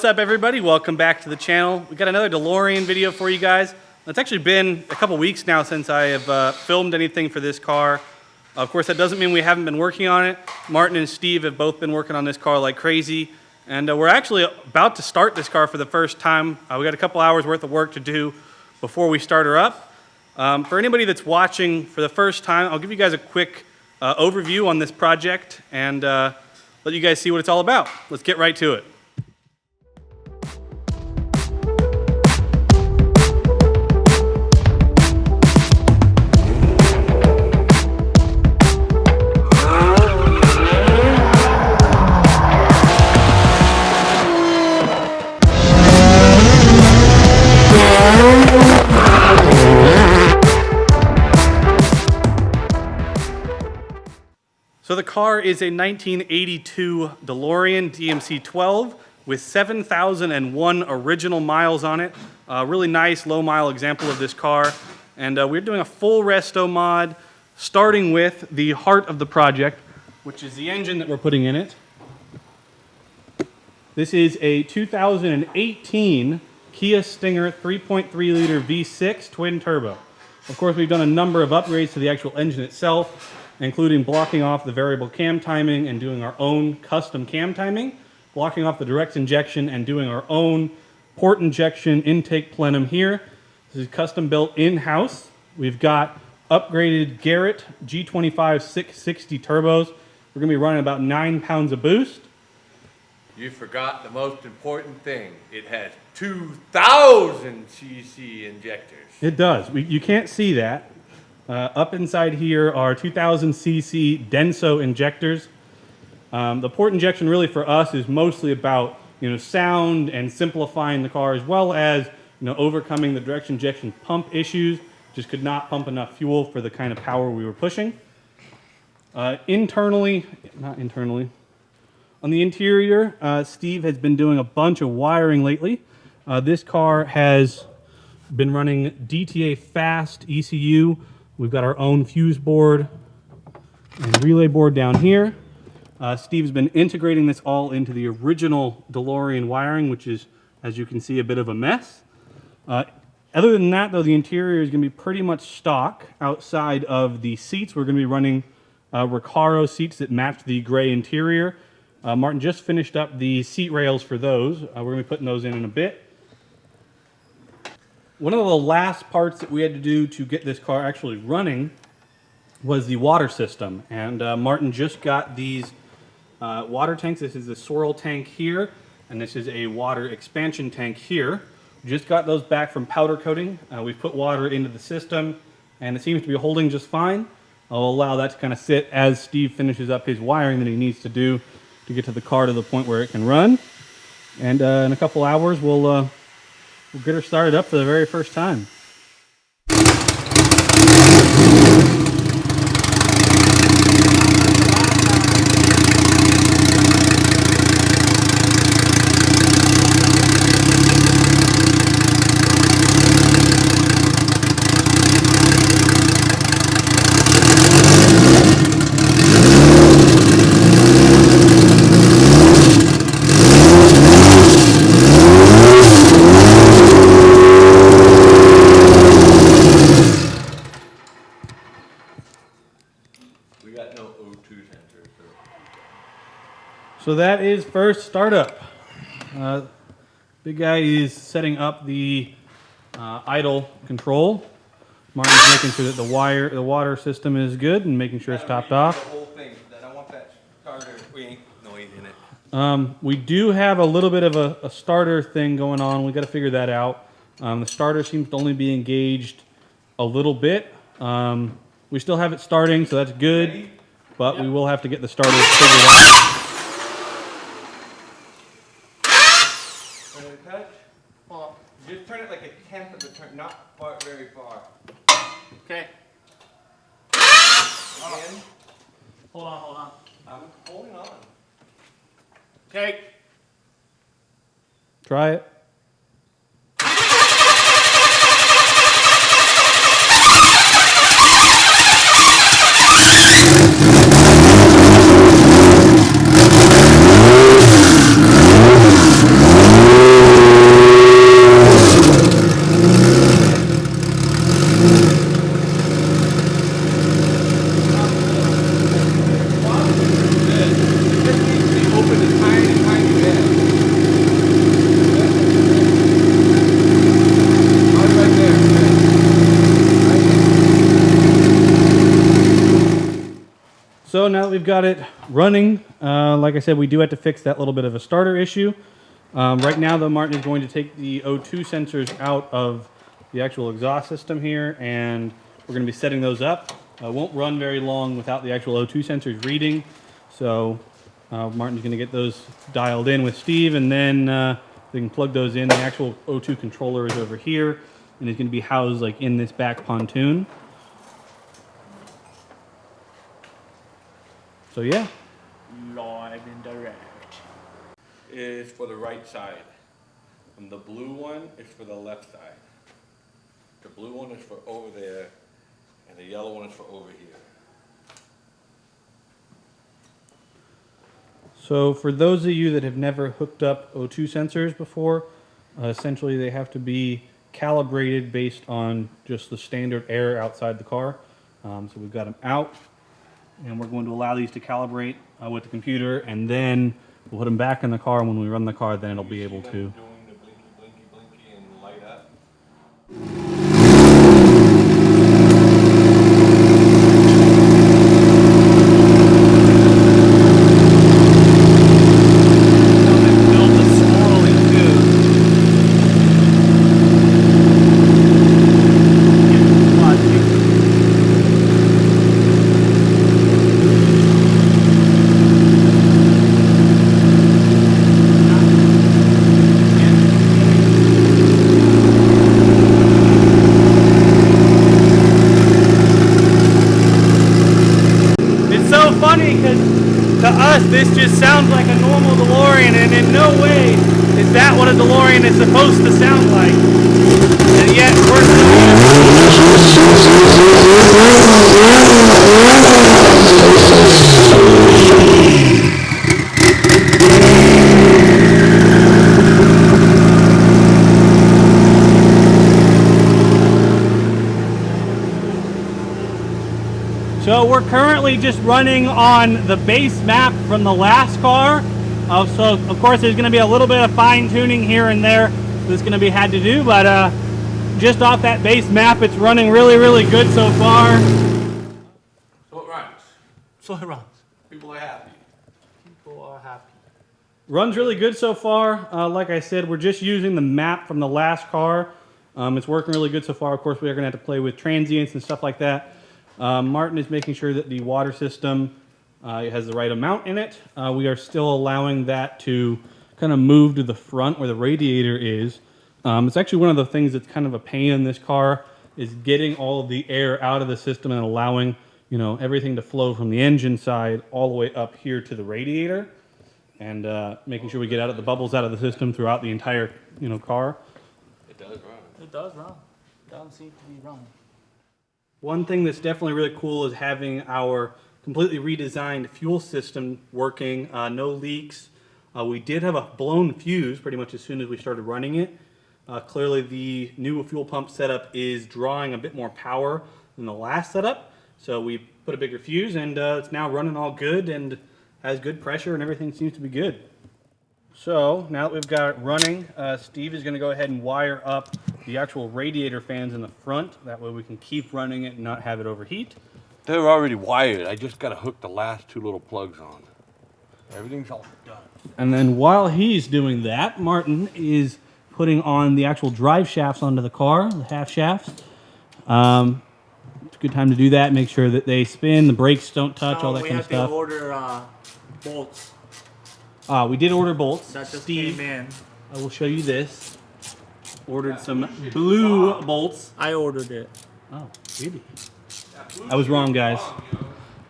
What's up, everybody? Welcome back to the channel. We got another DeLorean video for you guys. It's actually been a couple weeks now since I have filmed anything for this car. Of course, that doesn't mean we haven't been working on it. Martin and Steve have both been working on this car like crazy, and we're actually about to start this car for the first time. We got a couple hours worth of work to do before we start her up. For anybody that's watching for the first time, I'll give you guys a quick overview on this project and let you guys see what it's all about. Let's get right to it. So the car is a 1982 DeLorean DMC-12 with 7,001 original miles on it. Really nice low mile example of this car. And we're doing a full resto mod, starting with the heart of the project, which is the engine that we're putting in it. This is a 2018 Kia Stinger 3.3 liter V6 twin turbo. Of course, we've done a number of upgrades to the actual engine itself, including blocking off the variable cam timing and doing our own custom cam timing, blocking off the direct injection and doing our own port injection intake plenum here. This is custom built in-house. We've got upgraded Garrett G25 660 turbos. We're going to be running about 9 pounds of boost. You forgot the most important thing. It has 2,000 cc injectors. It does. You can't see that. Up inside here are 2,000 cc Denso injectors. The port injection really for us is mostly about sound and simplifying the car, as well as overcoming the direct injection pump issues. Just could not pump enough fuel for the kind of power we were pushing. Not internally. On the interior, Steve has been doing a bunch of wiring lately. This car has been running DTA fast ECU. We've got our own fuse board and relay board down here. Steve's been integrating this all into the original DeLorean wiring, which is, as you can see, a bit of a mess. Other than that, though, the interior is going to be pretty much stock. Outside of the seats, we're going to be running Recaro seats that match the gray interior. Martin just finished up the seat rails for those. We're going to be putting those in a bit. One of the last parts that we had to do to get this car actually running was the water system. And Martin just got these water tanks. This is the swirl tank here, and this is a water expansion tank here. We just got those back from powder coating. We've put water into the system, and it seems to be holding just fine. I'll allow that to kind of sit as Steve finishes up his wiring that he needs to do to get to the car to the point where it can run. And in a couple hours, we'll get her started up for the very first time. So that is first startup. Big guy is setting up the idle control. Martin's making sure that the water system is good and making sure it's topped off. The whole thing. I want that starter. We ain't noise in it. We do have a little bit of a starter thing going on. We got to figure that out. The starter seems to only be engaged a little bit. We still have it starting, so that's good. But we will have to get the starter figured out. Just turn it like a tenth of the turn, not far, very far. Okay. Again. Hold on. I'm holding on. Okay. Try it. we've got it running, like I said, we do have to fix that little bit of a starter issue. Right now, though, Martin is going to take the O2 sensors out of the actual exhaust system here, and we're going to be setting those up. Won't run very long without the actual O2 sensors reading, so Martin's going to get those dialed in with Steve, and then they can plug those in. The actual O2 controller is over here, and it's going to be housed like in this back pontoon. So yeah. Live and direct. Is for the right side. And the blue one is for the left side. The blue one is for over there, and the yellow one is for over here. So for those of you that have never hooked up O2 sensors before, essentially they have to be calibrated based on just the standard air outside the car. So we've got them out, and we're going to allow these to calibrate with the computer, and then we'll put them back in the car. When we run the car, then it'll be able to. Doing the blinky, blinky, blinky, and light up. To us, this just sounds like a normal DeLorean, and in no way is that what a DeLorean is supposed to sound like. And yet, we're So we're currently just running on the base map from the last car. So of course there's going to be a little bit of fine tuning here and there that's going to be had to do, but just off that base map, it's running really, really good so far. So it runs. So it runs. People are happy. People are happy. Runs really good so far. Like I said, we're just using the map from the last car. It's working really good so far. Of course, we are going to have to play with transients and stuff like that. Martin is making sure that the water system has the right amount in it. We are still allowing that to kind of move to the front where the radiator is. It's actually one of the things that's kind of a pain in this car is getting all of the air out of the system and allowing, you know, everything to flow from the engine side all the way up here to the radiator, and making sure we get the bubbles out of the system throughout the entire, you know, car. It does run. It does run. It doesn't seem to be running. One thing that's definitely really cool is having our completely redesigned fuel system working, no leaks. We did have a blown fuse pretty much as soon as we started running it. Clearly the new fuel pump setup is drawing a bit more power than the last setup. So we put a bigger fuse, and it's now running all good and has good pressure, and everything seems to be good. So now that we've got it running, Steve is going to go ahead and wire up the actual radiator fans in the front. That way we can keep running it and not have it overheat. They're already wired. I just got to hook the last two little plugs on. Everything's all done. And then while he's doing that, Martin is putting on the actual drive shafts onto the car, the half shafts. It's a good time to do that. Make sure that they spin, the brakes don't touch, all that kind of stuff. We have to order bolts. We did order bolts. That just Steve, came in. I will show you this. Ordered some blue bolts. I ordered it. Oh, really? I was wrong, guys.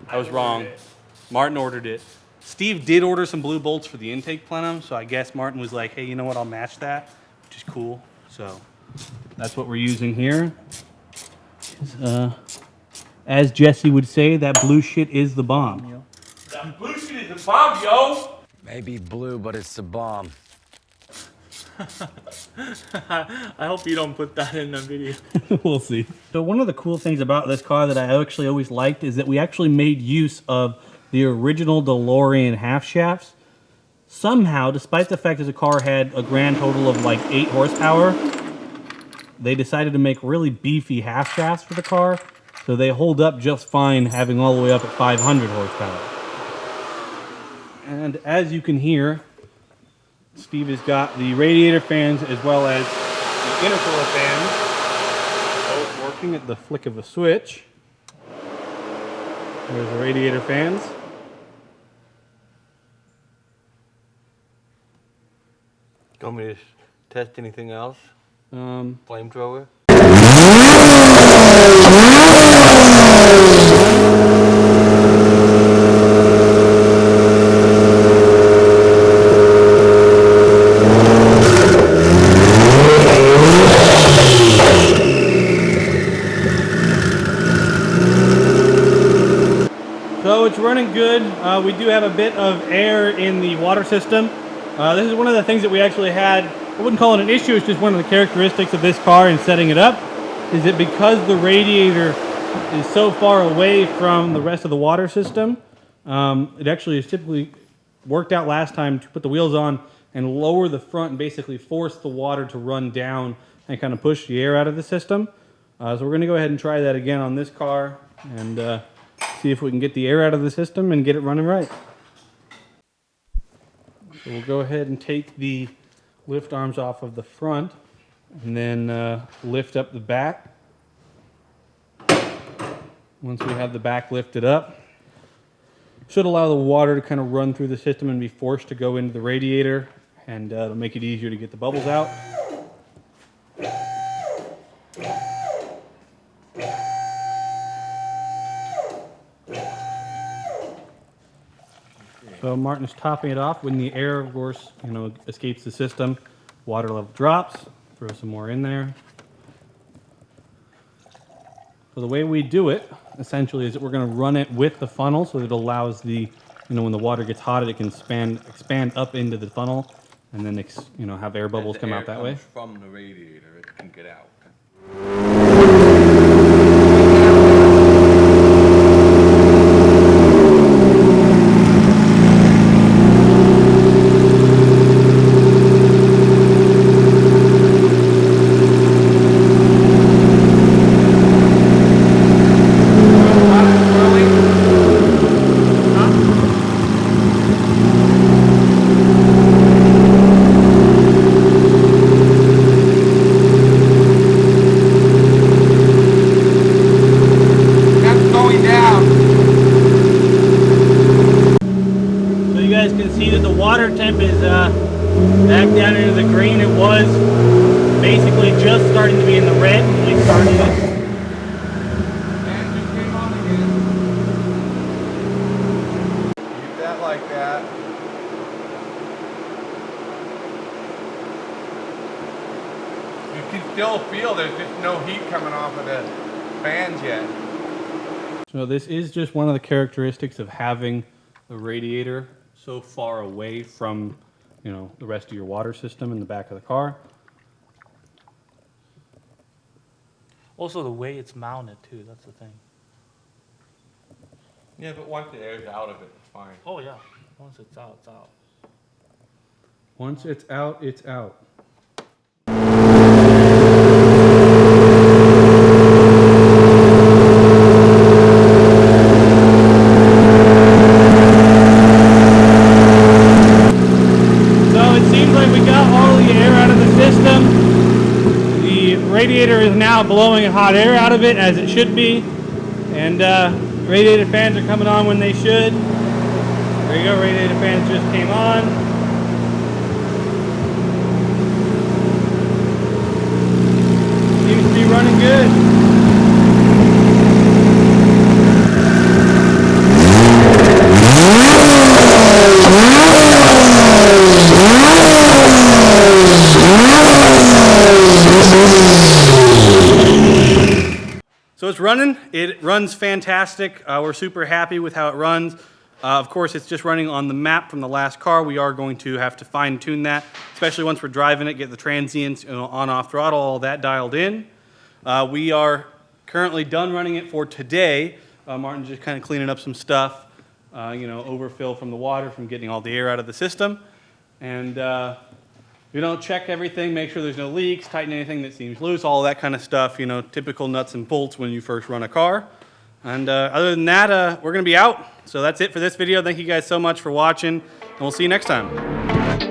I was wrong. Martin ordered it. Steve did order some blue bolts for the intake plenum, so I guess Martin was like, hey, you know what, I'll match that, which is cool. So that's what we're using here. As Jesse would say, that blue shit is the bomb. That blue shit is the bomb, yo! Maybe blue, but it's the bomb. I hope you don't put that in the video. We'll see. So one of the cool things about this car that I actually always liked is that we actually made use of the original DeLorean half shafts. Somehow, despite the fact that the car had a grand total of like 8 horsepower, they decided to make really beefy half shafts for the car, so they hold up just fine having all the way up at 500 horsepower. And as you can hear, Steve has got the radiator fans as well as the intercooler fans both working at the flick of a switch. There's the radiator fans. Want me to test anything else? Flamethrower? So it's running good. We do have a bit of air in the water system. This is one of the things that we actually had. I wouldn't call it an issue, it's just one of the characteristics of this car in setting it up, is that because the radiator is so far away from the rest of the water system, it actually is typically worked out last time to put the wheels on and lower the front and basically force the water to run down and kind of push the air out of the system. So we're going to go ahead and try that again on this car and see if we can get the air out of the system and get it running right. So we'll go ahead and take the lift arms off of the front and then lift up the back. Once we have the back lifted up, should allow the water to kind of run through the system and be forced to go into the radiator, and it'll make it easier to get the bubbles out. So Martin is topping it off. When the air, of course, escapes the system, water level drops. Throw some more in there. So the way we do it, essentially, is that we're going to run it with the funnel so that it allows the, when the water gets hot, it can expand up into the funnel and then, have air bubbles come out that way. From the radiator, it can get out. Temp is back down into the green. It was basically just starting to be in the red when we started it. And just came on again. Keep that like that. You can still feel there's just no heat coming off of the fans yet. So this is just one of the characteristics of having the radiator so far away from, the rest of your water system in the back of the car. Also, the way it's mounted too. That's the thing. Yeah, but once the air's out of it, it's fine. Oh yeah. Once it's out, it's out. Once it's out, it's out. Radiator is now blowing hot air out of it as it should be, and radiator fans are coming on when they should. There you go, radiator fans just came on. Seems to be running good. So it's running. It runs fantastic. We're super happy with how it runs. Of course, it's just running on the map from the last car. We are going to have to fine tune that, especially once we're driving it, get the transients on, off throttle, all that dialed in. We are currently done running it for today. Martin's just kind of cleaning up some stuff, overfill from the water, from getting all the air out of the system. And check everything, make sure there's no leaks, tighten anything that seems loose, all that kind of stuff, typical nuts and bolts when you first run a car. And other than that, we're going to be out. So that's it for this video. Thank you guys so much for watching, and we'll see you next time.